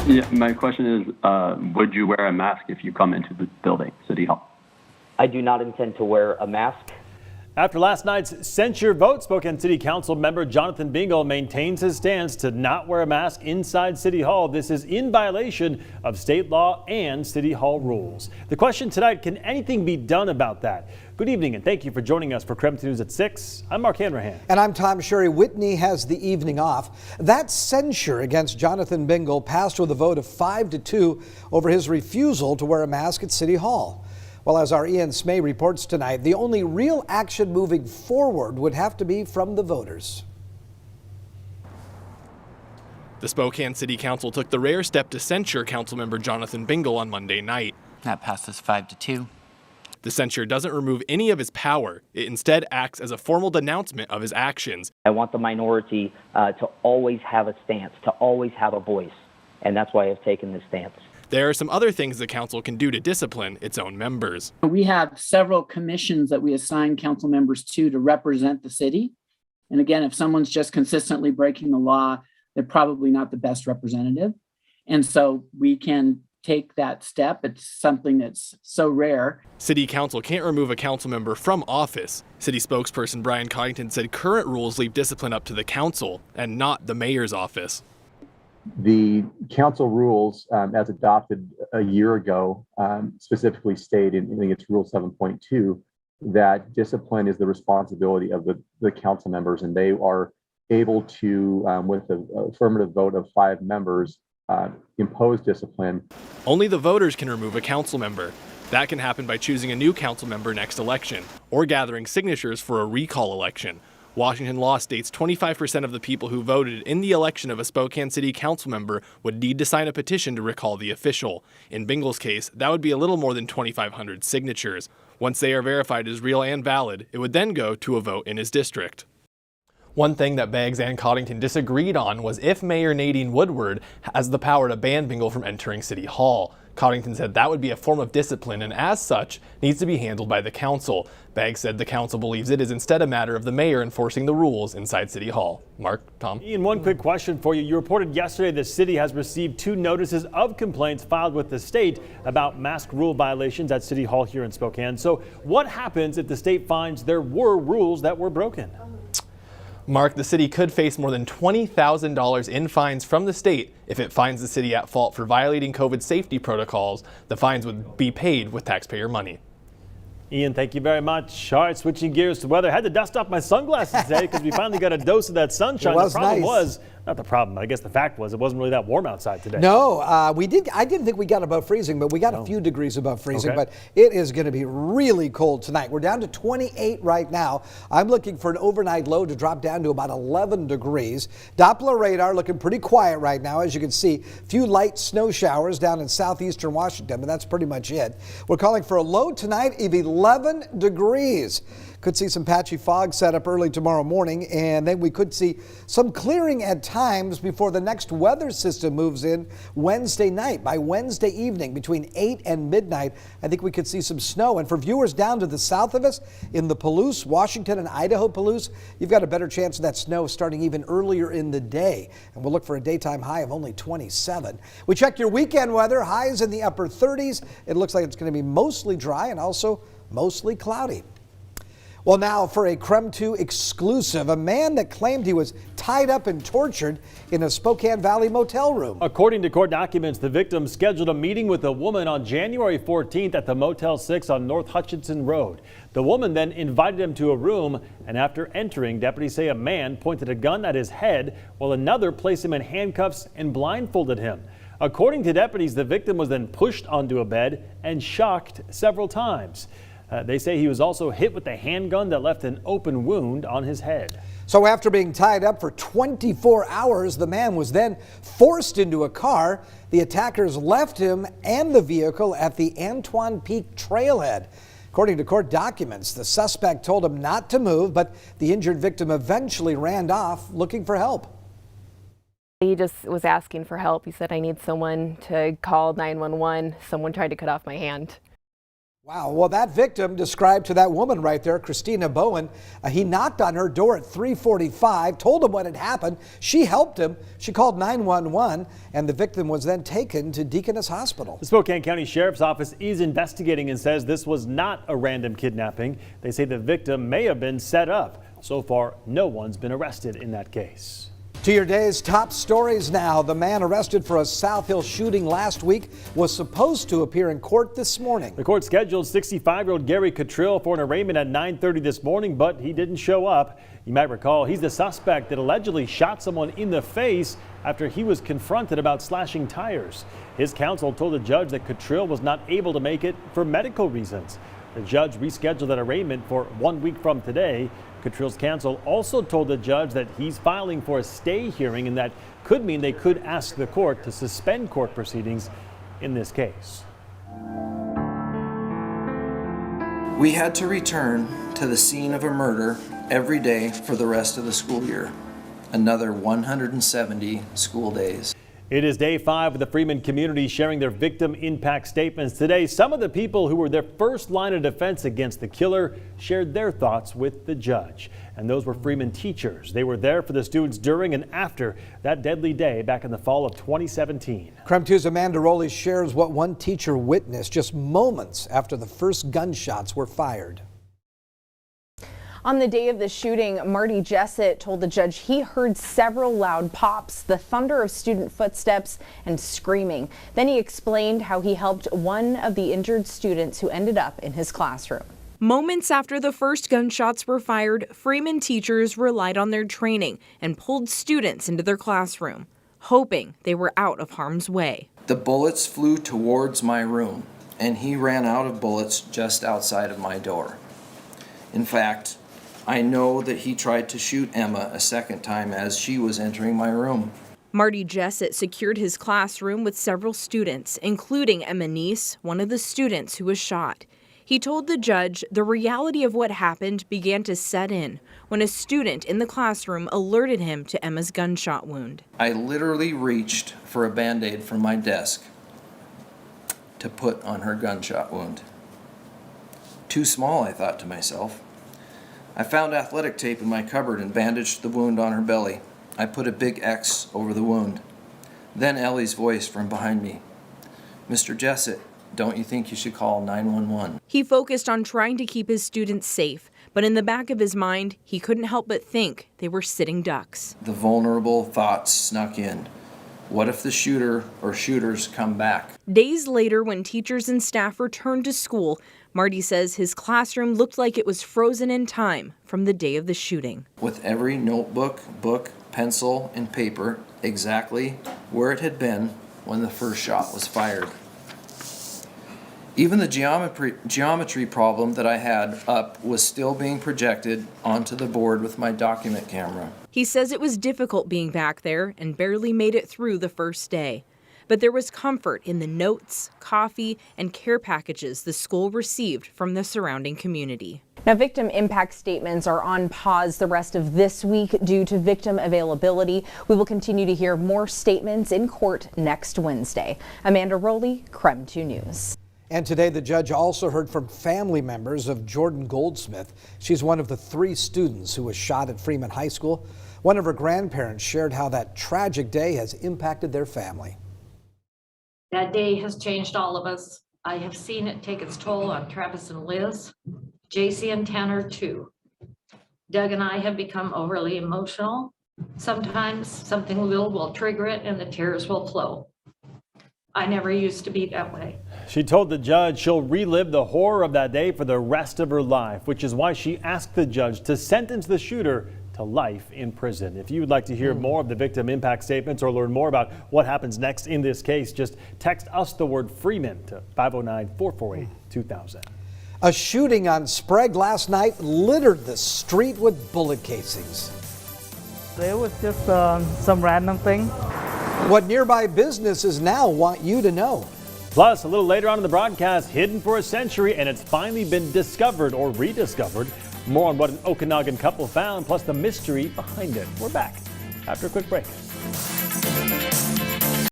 Yeah, my question is, would you wear a mask if you come into the building, City Hall? I do not intend to wear a mask. After last night's censure vote, Spokane City Council member Jonathan Bingle maintains his stance to not wear a mask inside City Hall. This is in violation of state law and City Hall rules. The question tonight, can anything be done about that? Good evening and thank you for joining us for KREM News at 6. I'm Mark Hanrahan. And I'm Tom Sherry. Whitney has the evening off. That censure against Jonathan Bingle passed with a vote of 5-2 over his refusal to wear a mask at City Hall. Well, as our Ian Smay reports tonight, the only real action moving forward would have to be from the voters. The Spokane City Council took the rare step to censure Councilmember Jonathan Bingle on Monday night. That passes 5-2. The censure doesn't remove any of his power. It instead acts as a formal denouncement of his actions. I want the minority to always have a stance, to always have a voice, and that's why I've taken this stance. There are some other things the council can do to discipline its own members. We have several commissions that we assign council members to represent the city. And again, if someone's just consistently breaking the law, they're probably not the best representative. And so we can take that step. It's something that's so rare. City Council can't remove a council member from office. City spokesperson Brian Coddington said current rules leave discipline up to the council and not the mayor's office. The council rules, as adopted a year ago, specifically state in, I think it's Rule 7.2, that discipline is the responsibility of the council members, and they are able to, with an affirmative vote of 5 members, impose discipline. Only the voters can remove a council member. That can happen by choosing a new council member next election or gathering signatures for a recall election. Washington law states 25% of the people who voted in the election of a Spokane City Council member would need to sign a petition to recall the official. In Bingle's case, that would be a little more than 2,500 signatures. Once they are verified as real and valid, it would then go to a vote in his district. One thing that Beggs and Coddington disagreed on was if Mayor Nadine Woodward has the power to ban Bingle from entering City Hall. Coddington said that would be a form of discipline and as such needs to be handled by the council. Beggs said the council believes it is instead a matter of the mayor enforcing the rules inside City Hall. Mark, Tom. Ian, one quick question for you. You reported yesterday the city has received 2 notices of complaints filed with the state about mask rule violations at City Hall here in Spokane. So what happens if the state finds there were rules that were broken? Mark, the city could face more than $20,000 in fines from the state if it finds the city at fault for violating COVID safety protocols. The fines would be paid with taxpayer money. Ian, thank you very much. All right, switching gears to weather. I had to dust off my sunglasses today because we finally got a dose of that sunshine. It was the problem nice. was, not the problem, I guess the fact was it wasn't really that warm outside today. No, I didn't think we got above freezing, but we got a few degrees above freezing. Okay. But it is going to be really cold tonight. We're down to 28 right now. I'm looking for an overnight low to drop down to about 11 degrees. Doppler radar looking pretty quiet right now. As you can see, a few light snow showers down in southeastern Washington, but that's pretty much it. We're calling for a low tonight of 11 degrees. Could see some patchy fog set up early tomorrow morning, and then we could see some clearing at times before the next weather system moves in Wednesday night. By Wednesday evening, between 8 and midnight, I think we could see some snow. And for viewers down to the south of us, in the Palouse, Washington and Idaho Palouse, you've got a better chance of that snow starting even earlier in the day. And we'll look for a daytime high of only 27. We check your weekend weather, highs in the upper 30s. It looks like it's going to be mostly dry and also mostly cloudy. Well, now for a KREM 2 exclusive, a man that claimed he was tied up and tortured in a Spokane Valley motel room. According to court documents, the victim scheduled a meeting with a woman on January 14th at the Motel 6 on North Hutchinson Road. The woman then invited him to a room, and after entering, deputies say a man pointed a gun at his head while another placed him in handcuffs and blindfolded him. According to deputies, the victim was then pushed onto a bed and shocked several times. They say he was also hit with a handgun that left an open wound on his head. So after being tied up for 24 hours, the man was then forced into a car. The attackers left him and the vehicle at the Antoine Peak trailhead. According to court documents, the suspect told him not to move, but the injured victim eventually ran off looking for help. He just was asking for help. He said, I need someone to call 911. Someone tried to cut off my hand. Wow, well, that victim described to that woman right there, Christina Bowen, he knocked on her door at 3:45, told him what had happened. She helped him. She called 911, and the victim was then taken to Deaconess Hospital. The Spokane County Sheriff's Office is investigating and says this was not a random kidnapping. They say the victim may have been set up. So far, no one's been arrested in that case. To your day's top stories now. The man arrested for a South Hill shooting last week was supposed to appear in court this morning. The court scheduled 65-year-old Gary Cottrill for an arraignment at 9:30 this morning, but he didn't show up. You might recall he's the suspect that allegedly shot someone in the face after he was confronted about slashing tires. His counsel told the judge that Cottrill was not able to make it for medical reasons. The judge rescheduled that arraignment for 1 week from today. Cottrill's counsel also told the judge that he's filing for a stay hearing, and that could mean they could ask the court to suspend court proceedings in this case. We had to return to the scene of a murder every day for the rest of the school year. Another 170 school days. It is day 5 of the Freeman community sharing their victim impact statements. Today, some of the people who were their first line of defense against the killer shared their thoughts with the judge. And those were Freeman teachers. They were there for the students during and after that deadly day back in the fall of 2017. KREM 2's Amanda Rowley shares what one teacher witnessed just moments after the first gunshots were fired. On the day of the shooting, Marty Jessett told the judge he heard several loud pops, the thunder of student footsteps, and screaming. Then he explained how he helped one of the injured students who ended up in his classroom. Moments after the first gunshots were fired, Freeman teachers relied on their training and pulled students into their classroom, hoping they were out of harm's way. The bullets flew towards my room, and he ran out of bullets just outside of my door. In fact, I know that he tried to shoot Emma a second time as she was entering my room. Marty Jessett secured his classroom with several students, including Emma Neese, one of the students who was shot. He told the judge the reality of what happened began to set in when a student in the classroom alerted him to Emma's gunshot wound. I literally reached for a Band-Aid from my desk to put on her gunshot wound. Too small, I thought to myself. I found athletic tape in my cupboard and bandaged the wound on her belly. I put a big X over the wound. Then Ellie's voice from behind me. Mr. Jessett, don't you think you should call 911? He focused on trying to keep his students safe, but in the back of his mind, he couldn't help but think they were sitting ducks. The vulnerable thoughts snuck in. What if the shooter or shooters come back? Days later, when teachers and staff returned to school, Marty says his classroom looked like it was frozen in time from the day of the shooting. With every notebook, book, pencil, and paper exactly where it had been when the first shot was fired. Even the geometry problem that I had up was still being projected onto the board with my document camera. He says it was difficult being back there and barely made it through the first day. But there was comfort in the notes, coffee, and care packages the school received from the surrounding community. Now, victim impact statements are on pause the rest of this week due to victim availability. We will continue to hear more statements in court next Wednesday. Amanda Rowley, KREM 2 News. And today the judge also heard from family members of Jordan Goldsmith. She's one of the 3 students who was shot at Freeman High School. One of her grandparents shared how that tragic day has impacted their family. That day has changed all of us. I have seen it take its toll on Travis and Liz, JC and Tanner too. Doug and I have become overly emotional. Sometimes something little will trigger it and the tears will flow. I never used to be that way. She told the judge she'll relive the horror of that day for the rest of her life, which is why she asked the judge to sentence the shooter to life in prison. If you would like to hear more of the victim impact statements or learn more about what happens next in this case, just text us the word Freeman to 509-448-2000. A shooting on Sprague last night littered the street with bullet casings. It was just some random thing. What nearby businesses now want you to know. Plus, a little later on in the broadcast, hidden for a century, and it's finally been discovered or rediscovered. More on what an Okanagan couple found, plus the mystery behind it. We're back after a quick break.